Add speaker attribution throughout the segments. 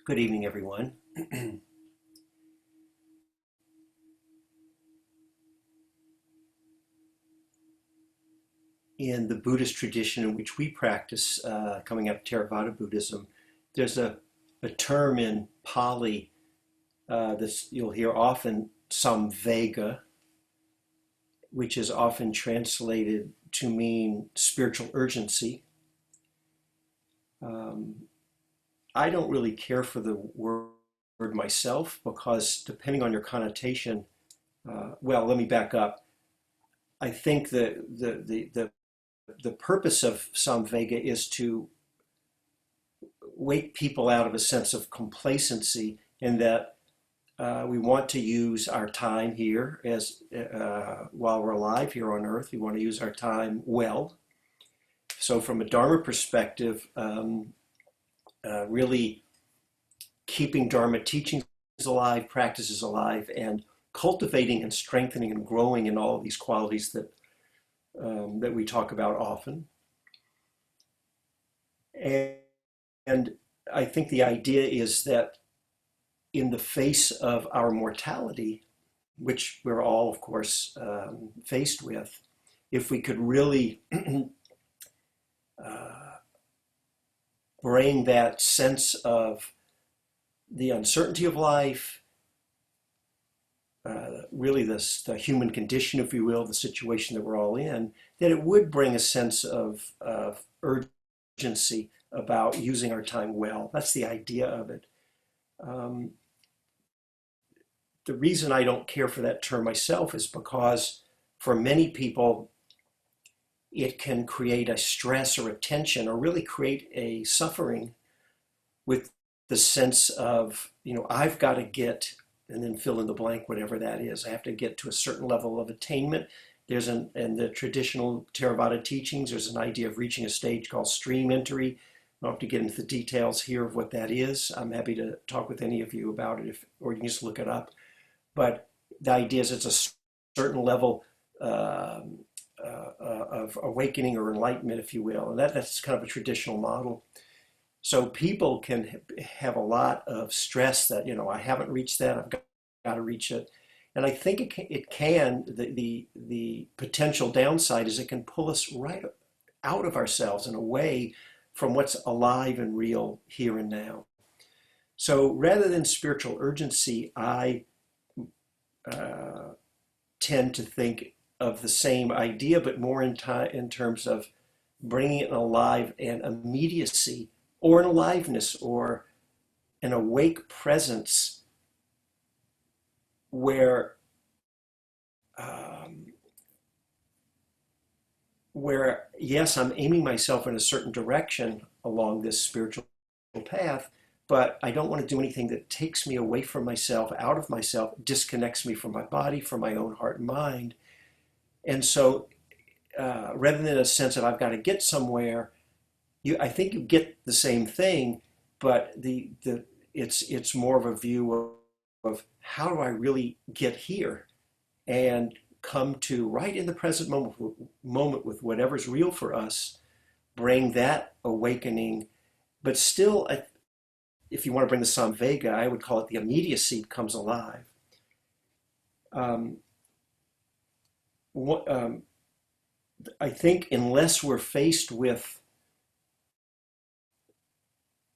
Speaker 1: Good evening, everyone. In the Buddhist tradition in which we practice, coming out of Theravada Buddhism, there's a term in Pali that you'll hear often, samvega, which is often translated to mean spiritual urgency. I don't really care for the word myself because depending on your connotation, well, let me back up. I think the purpose of Samvega is to wake people out of a sense of complacency in that we want to use our time here as while we're alive here on earth. We want to use our time well. So from a Dharma perspective, really keeping Dharma teachings alive, practices alive, and cultivating and strengthening and growing in all of these qualities that we talk about often. And I think the idea is that in the face of our mortality, which we're all, of course, faced with, if we could really bring that sense of the uncertainty of life, really the human condition, if you will, the situation that we're all in, that it would bring a sense of urgency about using our time well. That's the idea of it. The reason I don't care for that term myself is because for many people, it can create a stress or a tension or really create a suffering with the sense of, I've got to get, and then fill in the blank, whatever that is. I have to get to a certain level of attainment. In the traditional Theravada teachings, there's an idea of reaching a stage called stream entry. I don't have to get into the details here of what that is. I'm happy to talk with any of you about it, or you can just look it up. But the idea is it's a certain level of awakening or enlightenment, if you will. And that's kind of a traditional model. So people can have a lot of stress that, I haven't reached that, I've got to reach it. And I think the potential downside is it can pull us right out of ourselves and away from what's alive and real here and now. So rather than spiritual urgency, I tend to think of the same idea, but more in terms of bringing it alive and immediacy, or an aliveness, or an awake presence where yes, I'm aiming myself in a certain direction along this spiritual path, but I don't want to do anything that takes me away from myself, out of myself, disconnects me from my body, from my own heart and mind. And so rather than a sense of I've got to get somewhere, I think you get the same thing, but it's more of a view of how do I really get here and come to right in the present moment with whatever's real for us, bring that awakening, but still, if you want to bring the Samvega, I would call it the immediacy comes alive. I think unless we're faced with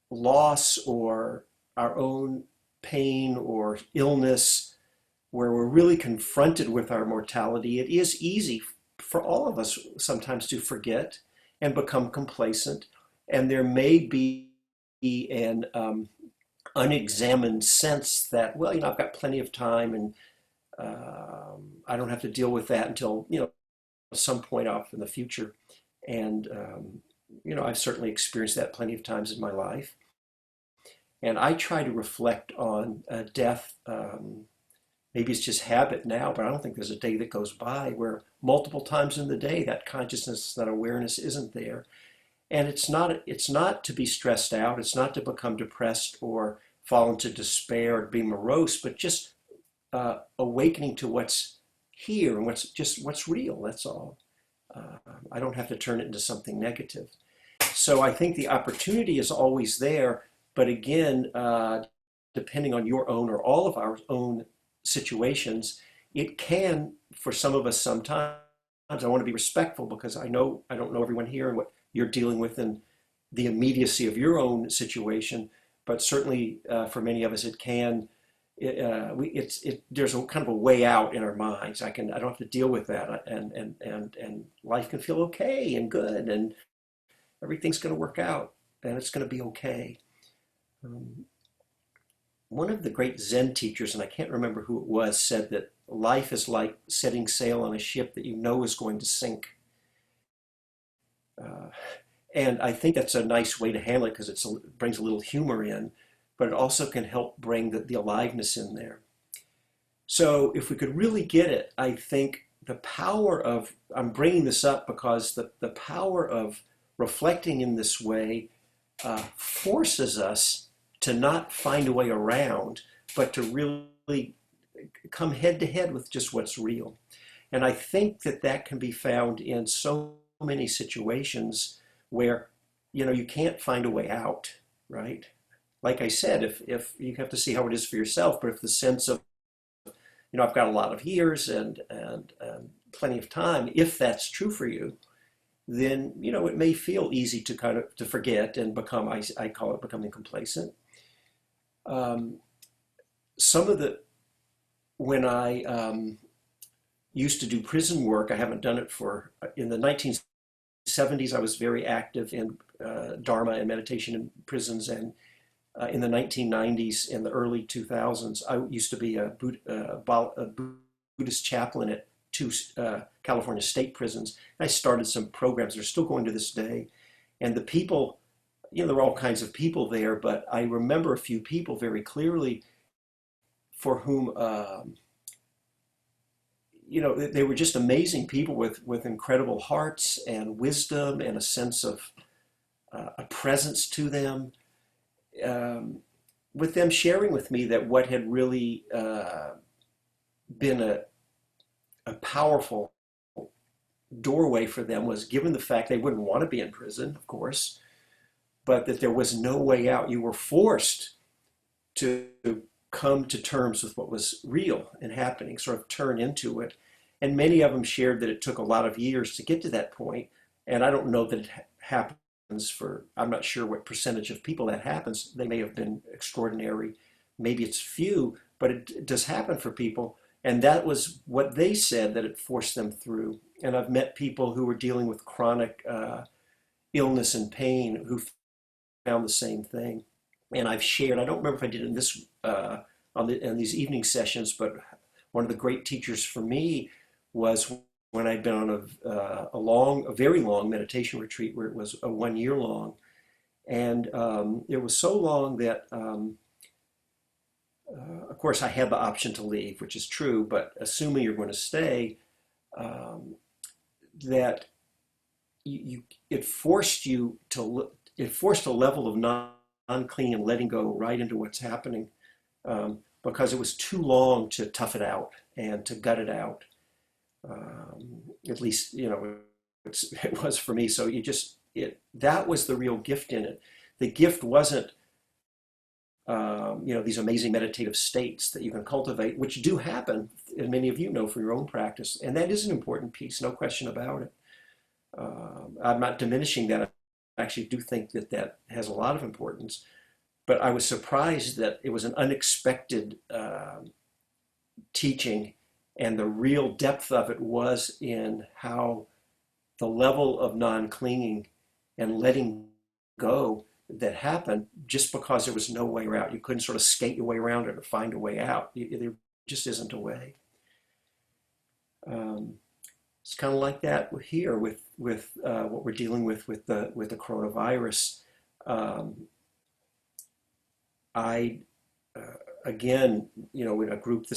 Speaker 1: loss or our own pain or illness, where we're really confronted with our mortality, it is easy for all of us sometimes to forget and become complacent. And there may be an unexamined sense that, well, I've got plenty of time and I don't have to deal with that until, some point off in the future. And, I've certainly experienced that plenty of times in my life. And I try to reflect on death. Maybe it's just habit now, but I don't think there's a day that goes by where multiple times in the day that consciousness, that awareness isn't there. And it's not to be stressed out. It's not to become depressed or fall into despair or be morose, but just awakening to what's here and what's real. That's all. I don't have to turn it into something negative. So I think the opportunity is always there, But again, depending on your own or all of our own situations, it can, for some of us sometimes, I want to be respectful because I know I don't know everyone here and what you're dealing with and the immediacy of your own situation, but certainly for many of us it can. There's a kind of a way out in our minds. I don't have to deal with that, and life can feel okay and good, and everything's going to work out, and it's going to be okay. Um, One of the great Zen teachers, and I can't remember who it was, said that life is like setting sail on a ship that you know is going to sink. Uh, and I think that's a nice way to handle it because it brings a little humor in, but it also can help bring the aliveness in there. So if we could really get it, I think the power of, I'm bringing this up because the power of reflecting in this way forces us to not find a way around, but to really come head to head with just what's real. And I think that that can be found in so many situations where, you can't find a way out, right? Like I said, if you have to see how it is for yourself, but if the sense of, I've got a lot of years and plenty of time, if that's true for you, then, it may feel easy to kind of to forget and become, I call it becoming complacent. Um, some of the, when I used to do prison work, I haven't done it in the 1970s, I was very active in Dharma and meditation in prisons, and in the 1990s and the early 2000s, I used to be a Buddhist chaplain at two California state prisons. I started some programs that are still going to this day. And the people, there were all kinds of people there, but I remember a few people very clearly for whom, they were just amazing people with incredible hearts and wisdom and a sense of a presence to them. With them sharing with me that what had really been a powerful doorway for them was, given the fact they wouldn't want to be in prison, of course, but that there was no way out. You were forced to come to terms with what was real and happening, sort of turn into it. And many of them shared that it took a lot of years to get to that point. And I don't know that it happened I'm not sure what percentage of people that happens. They may have been extraordinary, maybe it's few, but it does happen for people. And that was what they said, that it forced them through. And I've met people who were dealing with chronic illness and pain who found the same thing. And I've shared, I don't remember if I did it in this on these evening sessions, but one of the great teachers for me was when I'd been on a very long meditation retreat where it was a 1 year long. And it was so long that, of course, I had the option to leave, which is true, but assuming you're going to stay, that it forced a level of non-clinging and letting go right into what's happening, because it was too long to tough it out and to gut it out. At least, it was for me. So that was the real gift in it. The gift wasn't, these amazing meditative states that you can cultivate, which do happen, and many of you know from your own practice. And that is an important piece, no question about it. I'm not diminishing that. I actually do think that that has a lot of importance. But I was surprised that it was an unexpected teaching, and the real depth of it was in how the level of non-clinging and letting go that happened just because there was no way out. You couldn't sort of skate your way around it or find a way out. There just isn't a way. It's kind of like that here with what we're dealing with the coronavirus. I again, in a group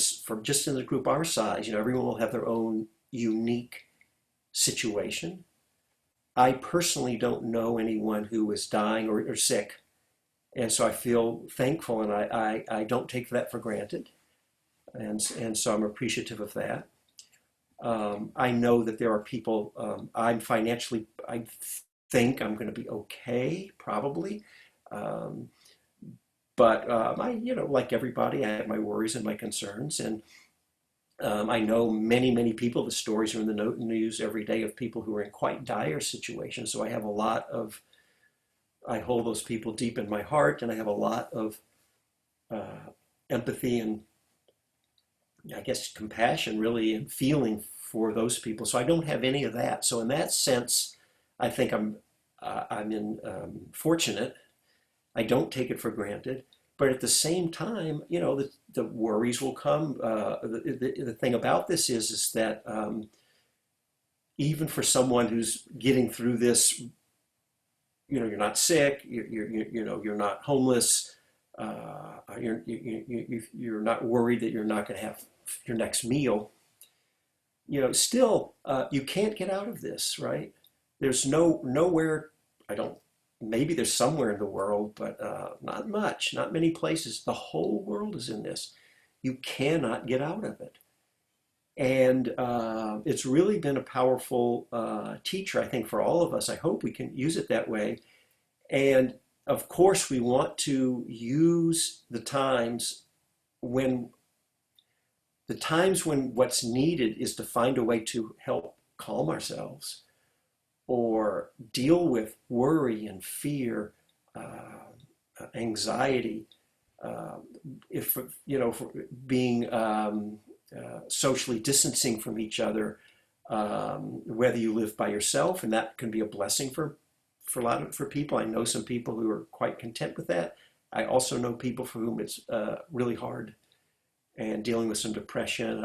Speaker 1: just in a group our size, everyone will have their own unique situation. I personally don't know anyone who is dying or sick, and so I feel thankful, and I don't take that for granted, and so I'm appreciative of that. I know that there are people. I think I'm going to be okay, probably. But like everybody, I have my worries and my concerns, and I know many people. The stories are in the news every day of people who are in quite dire situations. So I have a lot of, I hold those people deep in my heart, and I have a lot of uh, empathy and, I guess, compassion, really, and feeling for those people. So I don't have any of that. So in that sense, I think I'm in fortunate. I don't take it for granted. But at the same time, the worries will come. The thing about this is that even for someone who's getting through this, you're not sick, you're not homeless, you're not worried that you're not going to have your next meal. Still, you can't get out of this, right? There's nowhere. I don't. Maybe there's somewhere in the world, but not much. Not many places. The whole world is in this. You cannot get out of it. And it's really been a powerful teacher, I think, for all of us. I hope we can use it that way. And of course, we want to use when the times when what's needed is to find a way to help calm ourselves or deal with worry and fear, anxiety, uh, if for being socially distancing from each other, whether you live by yourself, and that can be a blessing for for people. I know some people who are quite content with that. I also know people for whom it's really hard and dealing with some depression.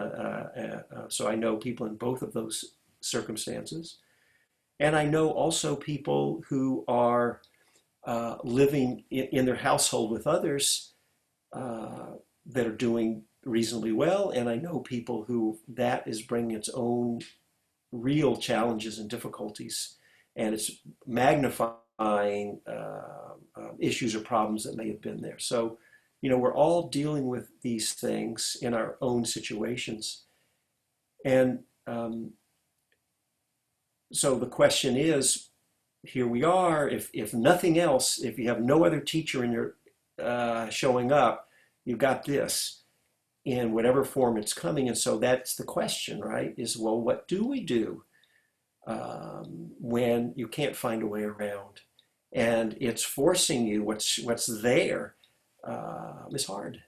Speaker 1: So I know people in both of those circumstances. And I know also people who are living in their household with others that are doing reasonably well. And I know people who that is bringing its own real challenges and difficulties, and it's magnifying issues or problems that may have been there. So, we're all dealing with these things in our own situations. And so the question is, here we are. If nothing else, if you have no other teacher in your showing up, you've got this in whatever form it's coming. And so that's the question, right? Is, well, what do we do when you can't find a way around, and it's forcing you? What's there is hard.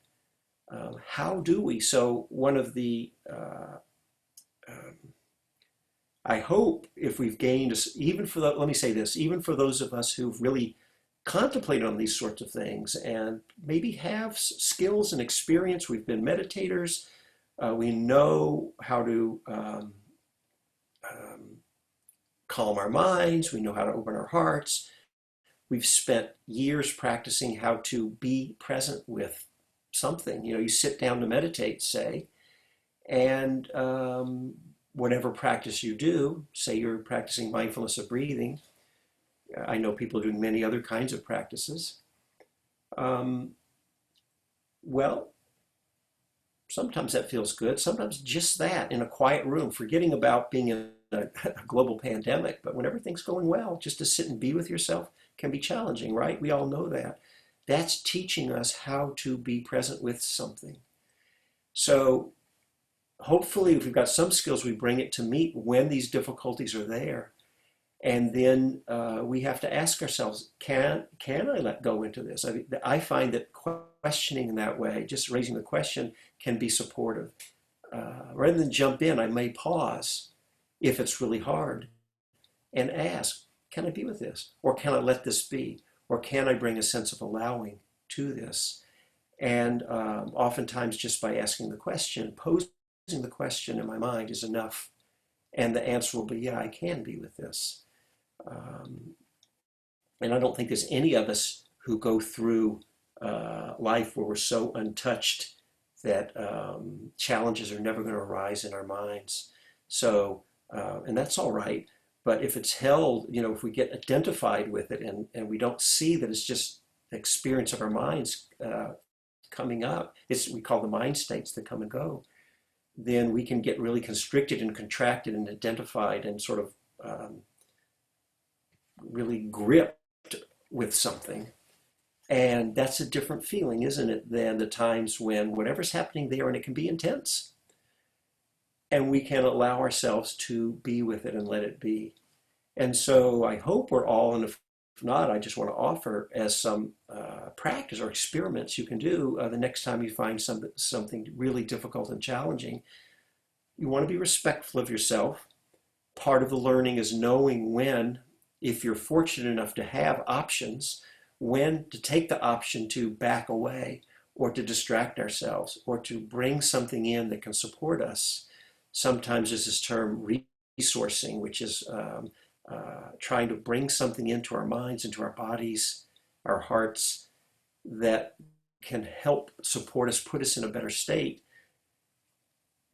Speaker 1: How do we? So one of the um, I hope if we've gained, even for let me say this, even for those of us who've really contemplated on these sorts of things and maybe have skills and experience, we've been meditators, we know how to um, calm our minds, we know how to open our hearts, we've spent years practicing how to be present with something. You sit down to meditate, say, and whatever practice you do, say you're practicing mindfulness of breathing. I know people are doing many other kinds of practices. Um, well, sometimes that feels good. Sometimes just that in a quiet room, forgetting about being in a global pandemic. But when everything's going well, just to sit and be with yourself can be challenging, right? We all know that. That's teaching us how to be present with something. So hopefully, if we've got some skills, we bring it to meet when these difficulties are there. And then we have to ask ourselves, can I let go into this? I find that questioning in that way, just raising the question, can be supportive. Rather than jump in, I may pause if it's really hard and ask, can I be with this? Or can I let this be? Or can I bring a sense of allowing to this? And oftentimes just by asking the question, posing the question in my mind is enough. And the answer will be, yeah, I can be with this. Um, and I don't think there's any of us who go through life where we're so untouched that challenges are never going to arise in our minds. So, and that's all right. But if it's held, if we get identified with it and we don't see that it's just the experience of our minds coming up, we call the mind states that come and go, then we can get really constricted and contracted and identified and sort of really gripped with something. And that's a different feeling, isn't it, than the times when whatever's happening there, and it can be intense, and we can allow ourselves to be with it and let it be. And so I hope we're all, and if not, I just want to offer as some practice or experiments you can do the next time you find something really difficult and challenging. You want to be respectful of yourself. Part of the learning is knowing when, if you're fortunate enough to have options, when to take the option to back away or to distract ourselves or to bring something in that can support us. Sometimes there's this term resourcing, which is trying to bring something into our minds, into our bodies, our hearts, that can help support us, put us in a better state,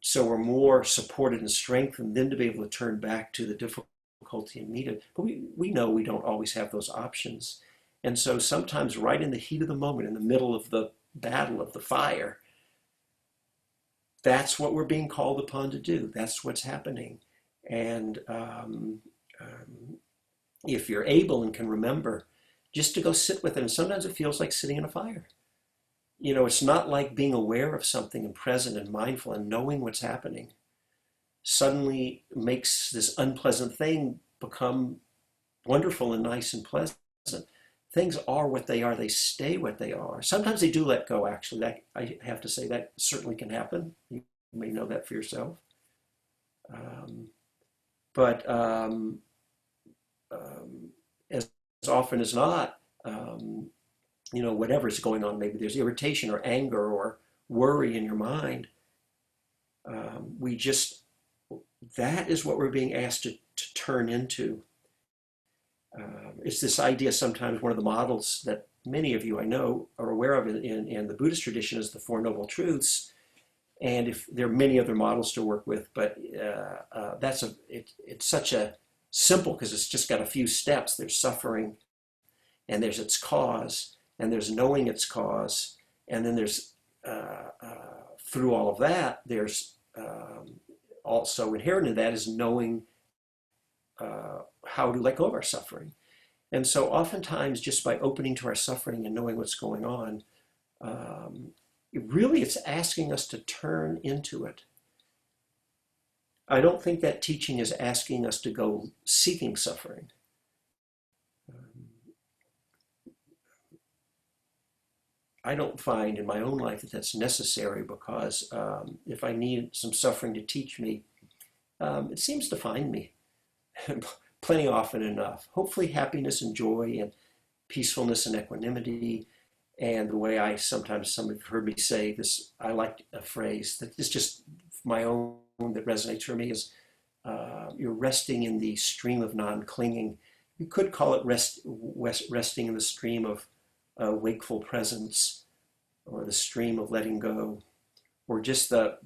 Speaker 1: so we're more supported and strengthened, then to be able to turn back to the difficulty and meet it. But we know we don't always have those options. And so sometimes right in the heat of the moment, in the middle of the battle, of the fire, that's what we're being called upon to do. That's what's happening. And if you're able and can remember, just to go sit with it. And sometimes it feels like sitting in a fire. You know, it's not like being aware of something and present and mindful and knowing what's happening suddenly makes this unpleasant thing become wonderful and nice and pleasant. Things are what they are. They stay what they are. Sometimes they do let go, actually. That, I have to say, that certainly can happen. You may know that for yourself. But as often as not, you know, whatever's going on, maybe there's irritation or anger or worry in your mind. We just, that is what we're being asked to turn into. It's this idea, sometimes one of the models that many of you I know are aware of in the Buddhist tradition is the Four Noble Truths. And if there are many other models to work with, but it's such a simple, because it's just got a few steps. There's suffering, and there's its cause, and there's knowing its cause, and then there's through all of that, there's also inherent in that is knowing how to let go of our suffering. And so oftentimes, just by opening to our suffering and knowing what's going on, it's asking us to turn into it. I don't think that teaching is asking us to go seeking suffering. I don't find in my own life that that's necessary, because if I need some suffering to teach me, it seems to find me plenty often enough. Hopefully happiness and joy and peacefulness and equanimity. And the way I sometimes, some have heard me say this, I like a phrase that is just my own that resonates for me, is you're resting in the stream of non-clinging. You could call it resting in the stream of wakeful presence, or the stream of letting go, or just the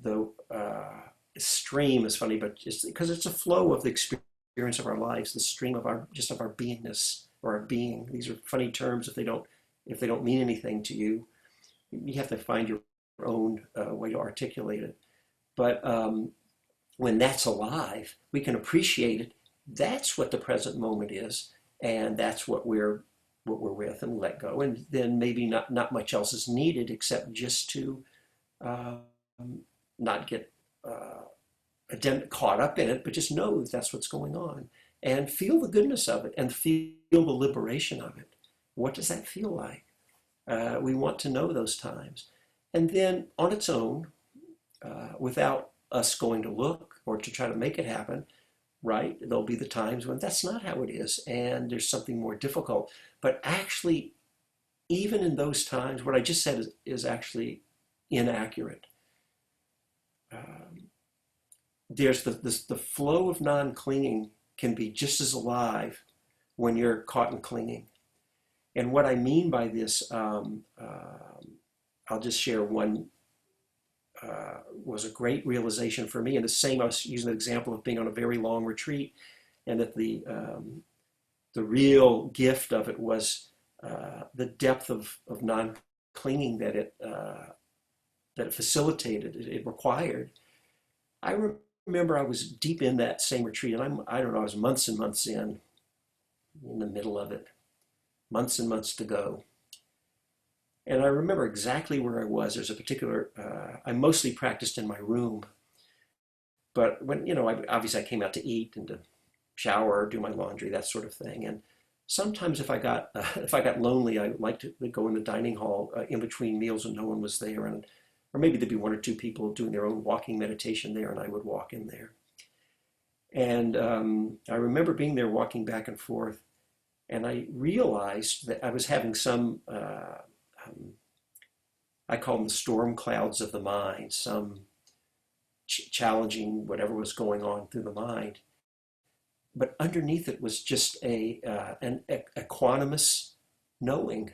Speaker 1: stream is funny, but just because it's a flow of the experience of our lives, the stream of our beingness, or our being. These are funny terms if they don't mean anything to you. You have to find your own way to articulate it. But when that's alive, we can appreciate it. That's what the present moment is, and that's what we're with, and let go. And then maybe not much else is needed except just to not get caught up in it, but just know that that's what's going on, and feel the goodness of it, and feel the liberation of it. What does that feel like? We want to know those times. And then on its own, without us going to look or to try to make it happen, right? There'll be the times when that's not how it is, and there's something more difficult. But actually, even in those times, what I just said is actually inaccurate. There's the flow of non-clinging can be just as alive when you're caught in clinging. And what I mean by this, I'll just share one, was a great realization for me. And the same, I was using the example of being on a very long retreat, and that the real gift of it was the depth of non-clinging that it facilitated, it required. I remember I was deep in that same retreat, and I don't know, I was months and months in the middle of it, months and months to go. And I remember exactly where I was. There's a particular, I mostly practiced in my room, but when, obviously I came out to eat and to shower, do my laundry, that sort of thing. And sometimes if I got if I got lonely, I liked to go in the dining hall in between meals and no one was there, and or maybe there'd be one or two people doing their own walking meditation there, and I would walk in there. And I remember being there, walking back and forth, and I realized that I was having some. I call them the storm clouds of the mind, some challenging whatever was going on through the mind. But underneath it was just an equanimous knowing,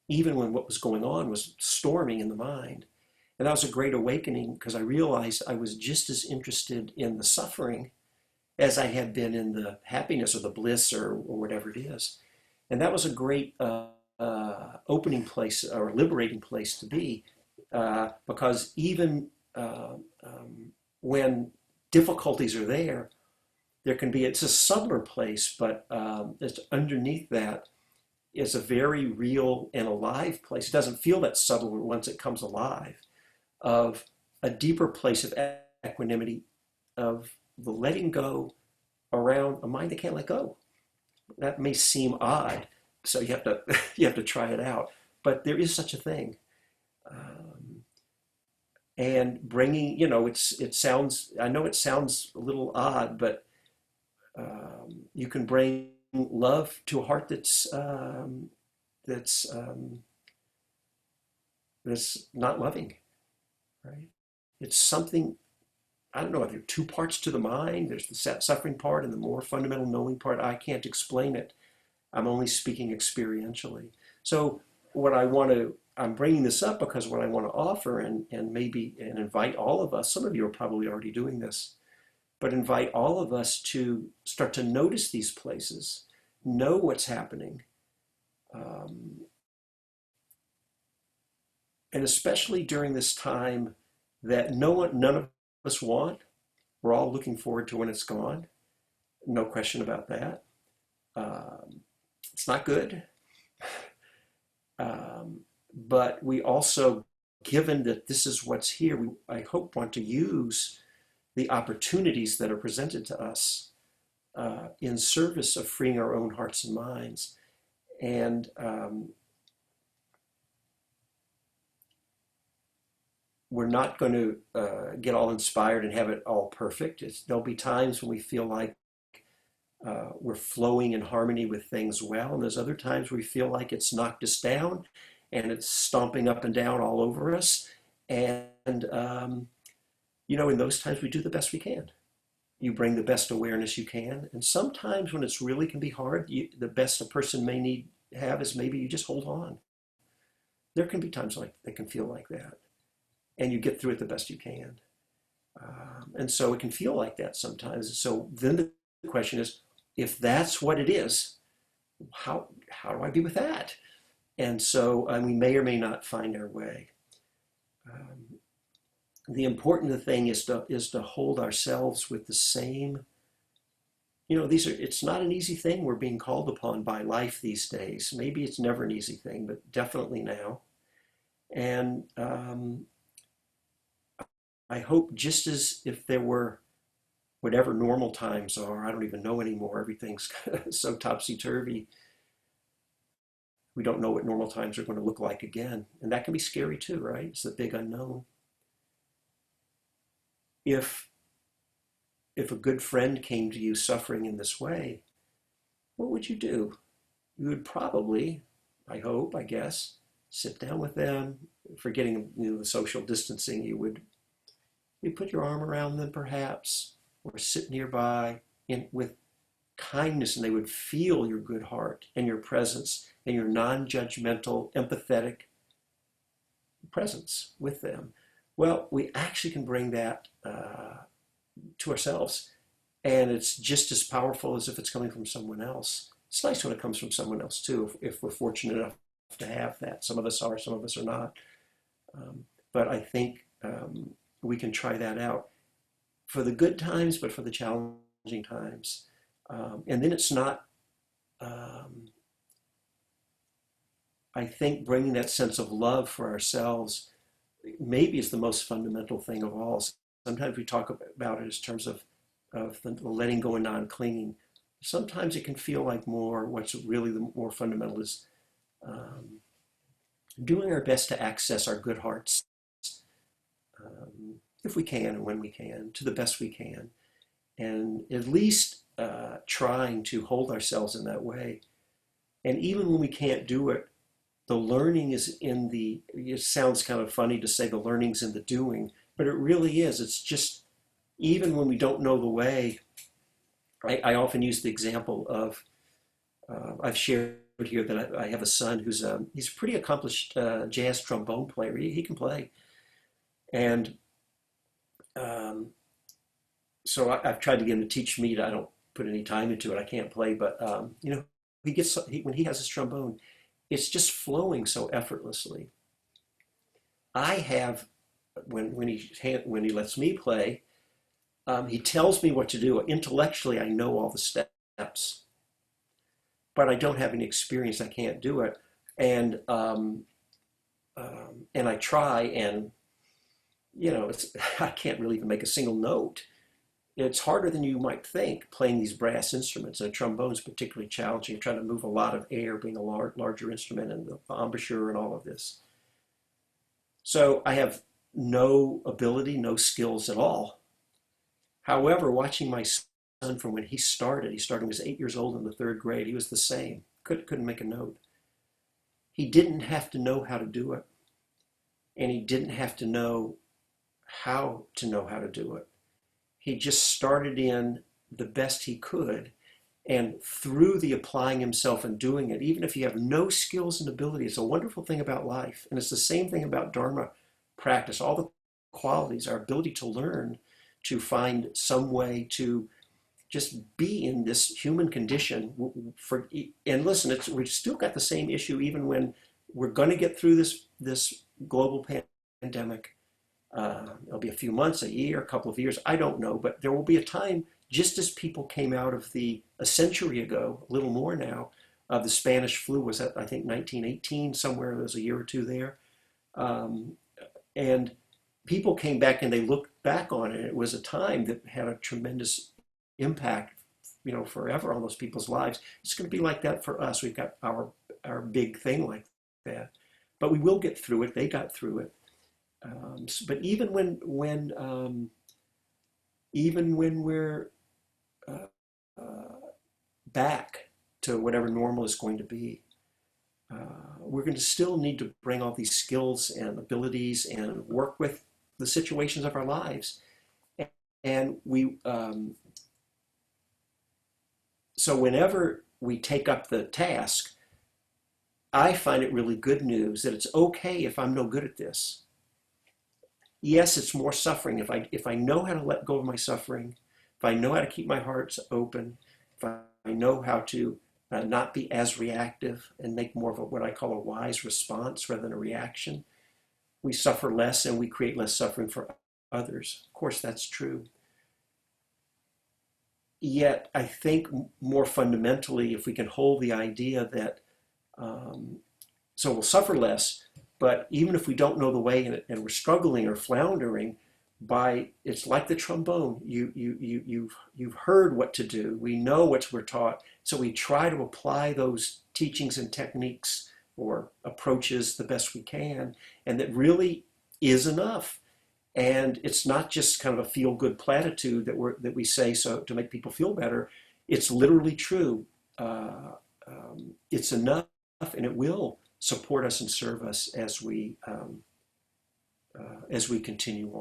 Speaker 1: even when what was going on was storming in the mind. And that was a great awakening because I realized I was just as interested in the suffering as I had been in the happiness or the bliss or whatever it is. And that was a great opening place or liberating place to be because even when difficulties are there, there can be, it's a subtler place, but it's underneath that is a very real and alive place. It doesn't feel that subtle once it comes alive, of a deeper place of equanimity, of the letting go around a mind that can't let go. That may seem odd, so you have to you have to try it out. But there is such a thing, and bringing it sounds, I know it sounds a little odd, but you can bring love to a heart that's that's not loving, right? It's something, I don't know, there are two parts to the mind. There's the suffering part and the more fundamental knowing part. I can't explain it. I'm only speaking experientially. So what I'm bringing this up because what I want to offer and maybe and invite all of us, some of you are probably already doing this, but invite all of us to start to notice these places, know what's happening, and especially during this time that none of us want. We're all looking forward to when it's gone. No question about that. It's not good. But we also, given that this is what's here, I hope, want to use the opportunities that are presented to us in service of freeing our own hearts and minds. And we're not going to get all inspired and have it all perfect. There'll be times when we feel like we're flowing in harmony with things well, and there's other times where we feel like it's knocked us down and it's stomping up and down all over us. And in those times we do the best we can. You bring the best awareness you can, and sometimes when it's really can be hard, the best a person may have is maybe you just hold on. There can be times like that can feel like that, and you get through it the best you can. And so it can feel like that sometimes. So then the question is, if that's what it is, how do I be with that? And so we may or may not find our way. The important thing is to hold ourselves with the same. It's not an easy thing we're being called upon by life these days. Maybe it's never an easy thing, but definitely now. And I hope, just as if there were whatever normal times are, I don't even know anymore. Everything's so topsy-turvy. We don't know what normal times are going to look like again. And that can be scary too, right? It's the big unknown. If a good friend came to you suffering in this way, what would you do? You would probably, I hope, I guess, sit down with them, forgetting the social distancing. You'd put your arm around them perhaps, or sit nearby with kindness, and they would feel your good heart and your presence and your non-judgmental, empathetic presence with them. Well, we actually can bring that to ourselves, and it's just as powerful as if it's coming from someone else. It's nice when it comes from someone else too, if we're fortunate enough to have that. Some of us are, some of us are not. But I think we can try that out for the good times, but for the challenging times. And then it's not, I think bringing that sense of love for ourselves maybe is the most fundamental thing of all. Sometimes we talk about it in terms of the letting go and non-clinging. Sometimes it can feel like more, what's really the more fundamental is um, doing our best to access our good hearts, if we can and when we can, to the best we can, and at least trying to hold ourselves in that way. And even when we can't do it, the learning is in the, it sounds kind of funny to say the learning's in the doing, but it really is. It's just, even when we don't know the way, I often use the example of, I've shared here that I have a son who's he's a pretty accomplished jazz trombone player. He can play, and um, so I've tried to get him to teach me. I don't put any time into it. I can't play, but when he has his trombone, it's just flowing so effortlessly. I have when he lets me play, he tells me what to do. Intellectually, I know all the steps, but I don't have any experience. I can't do it, and and I try, and I can't really even make a single note. It's harder than you might think playing these brass instruments, and a trombone is particularly challenging. You're trying to move a lot of air, being a larger instrument, and the embouchure and all of this. So I have no ability, no skills at all. However, watching my son from when he started when he was 8 years old in the third grade, he was the same. Couldn't make a note. He didn't have to know how to do it, and he didn't have to know how to do it. He just started in the best he could, and through the applying himself and doing it, even if you have no skills and ability, it's a wonderful thing about life. And it's the same thing about Dharma practice. All the qualities, our ability to learn, to find some way to just be in this human condition. And listen, we've still got the same issue even when we're going to get through this global pandemic. It'll be a few months, a year, a couple of years, I don't know, but there will be a time, just as people came out of a century ago, a little more now, the Spanish flu was at, I think, 1918, somewhere there's a year or two there. Um, and people came back and they looked back on it. It was a time that had a tremendous impact, forever on those people's lives. It's going to be like that for us. We've got our big thing like that, but we will get through it. They got through it. But even when we're uh, uh, back to whatever normal is going to be, we're going to still need to bring all these skills and abilities and work with the situations of our lives. And so whenever we take up the task, I find it really good news that it's okay if I'm no good at this. Yes, it's more suffering. If I know how to let go of my suffering, if I know how to keep my heart open, if I know how to not be as reactive and make more of what I call a wise response rather than a reaction, we suffer less and we create less suffering for others. Of course, that's true. Yet, I think more fundamentally, if we can hold the idea that um, so we'll suffer less, but even if we don't know the way and we're struggling or floundering, it's like the trombone. You've heard what to do. We know what we're taught, so we try to apply those teachings and techniques or approaches the best we can, and that really is enough. And it's not just kind of a feel-good platitude that we say so to make people feel better. It's literally true. It's enough, and it will support us and serve us as we continue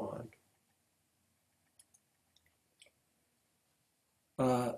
Speaker 1: on.